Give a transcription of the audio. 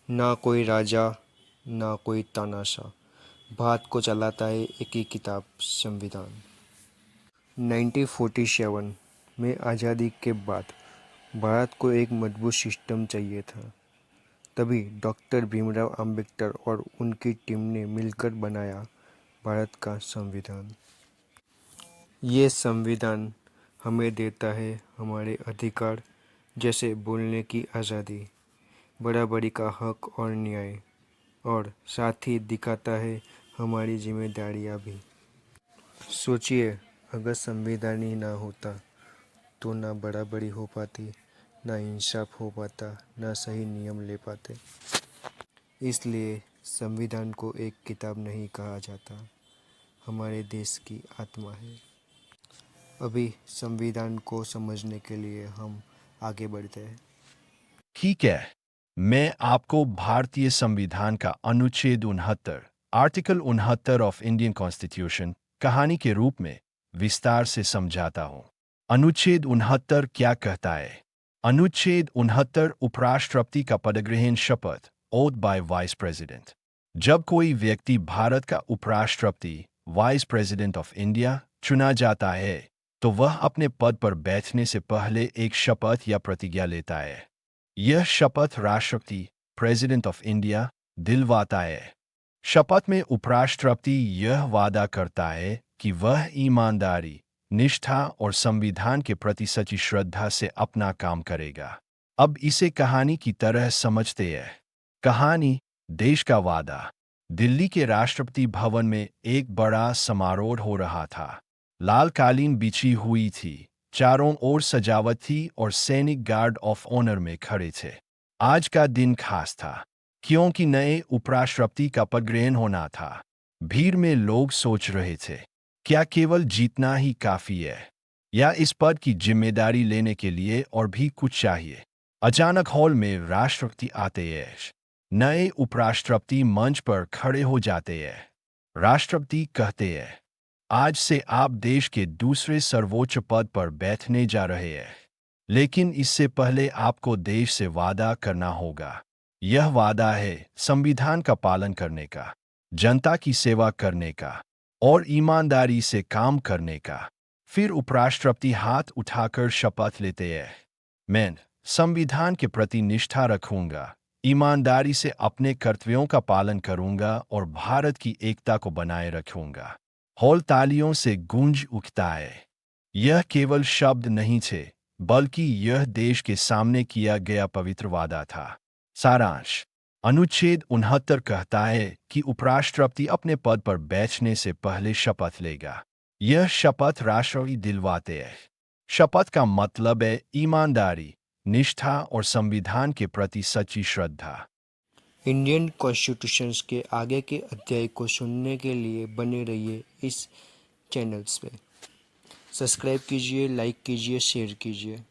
ना कोई राजा ना कोई तानाशाह, भारत को चलाता है एक ही किताब, संविधान। 1947 में आज़ादी के बाद भारत को एक मजबूत सिस्टम चाहिए था। तभी डॉक्टर भीमराव अंबेडकर और उनकी टीम ने मिलकर बनाया भारत का संविधान। ये संविधान हमें देता है हमारे अधिकार, जैसे बोलने की आज़ादी, बराबरी का हक और न्याय, और साथ ही दिखाता है हमारी जिम्मेदारियां भी। सोचिए, अगर संविधान ही ना होता तो ना बराबरी हो पाती, ना इंसाफ हो पाता, ना सही नियम ले पाते। इसलिए संविधान को एक किताब नहीं कहा जाता, हमारे देश की आत्मा है। अभी संविधान को समझने के लिए हम आगे बढ़ते हैं। ठीक है, मैं आपको भारतीय संविधान का अनुच्छेद 69 आर्टिकल 69 ऑफ इंडियन कॉन्स्टिट्यूशन कहानी के रूप में विस्तार से समझाता हूँ। अनुच्छेद 69 क्या कहता है? अनुच्छेद 69 उपराष्ट्रपति का पदग्रहण शपथ ओथ बाय वाइस प्रेसिडेंट। जब कोई व्यक्ति भारत का उपराष्ट्रपति वाइस प्रेसिडेंट ऑफ इंडिया चुना जाता है तो वह अपने पद पर बैठने से पहले एक शपथ या प्रतिज्ञा लेता है। यह शपथ राष्ट्रपति प्रेसिडेंट ऑफ इंडिया दिलवाता है। शपथ में उपराष्ट्रपति यह वादा करता है कि वह ईमानदारी, निष्ठा और संविधान के प्रति सच्ची श्रद्धा से अपना काम करेगा। अब इसे कहानी की तरह समझते हैं। कहानी, देश का वादा। दिल्ली के राष्ट्रपति भवन में एक बड़ा समारोह हो रहा था। लाल कालीन बिछी हुई थी, चारों ओर सजावट थी और सैनिक गार्ड ऑफ ऑनर में खड़े थे। आज का दिन खास था क्योंकि नए उपराष्ट्रपति का पदग्रहण होना था। भीड़ में लोग सोच रहे थे, क्या केवल जीतना ही काफी है या इस पद की जिम्मेदारी लेने के लिए और भी कुछ चाहिए? अचानक हॉल में राष्ट्रपति आते हैं। नए उपराष्ट्रपति मंच पर खड़े हो जाते हैं। राष्ट्रपति कहते हैं, आज से आप देश के दूसरे सर्वोच्च पद पर बैठने जा रहे हैं। लेकिन इससे पहले आपको देश से वादा करना होगा। यह वादा है संविधान का पालन करने का, जनता की सेवा करने का और ईमानदारी से काम करने का। फिर उपराष्ट्रपति हाथ उठाकर शपथ लेते हैं, मैं संविधान के प्रति निष्ठा रखूंगा, ईमानदारी से अपने कर्तव्यों का पालन करूंगा और भारत की एकता को बनाए रखूंगा। हॉल तालियों से गूंज उठता है। यह केवल शब्द नहीं थे, बल्कि यह देश के सामने किया गया पवित्र वादा था। सारांश, अनुच्छेद 69 कहता है कि उपराष्ट्रपति अपने पद पर बैठने से पहले शपथ लेगा। यह शपथ राष्ट्रपति दिलवाते हैं। शपथ का मतलब है ईमानदारी, निष्ठा और संविधान के प्रति सच्ची श्रद्धा। इंडियन कॉन्स्टिट्यूशन के आगे के अध्याय को सुनने के लिए बने रहिए इस चैनल्स पे। सब्सक्राइब कीजिए, लाइक कीजिए, शेयर कीजिए।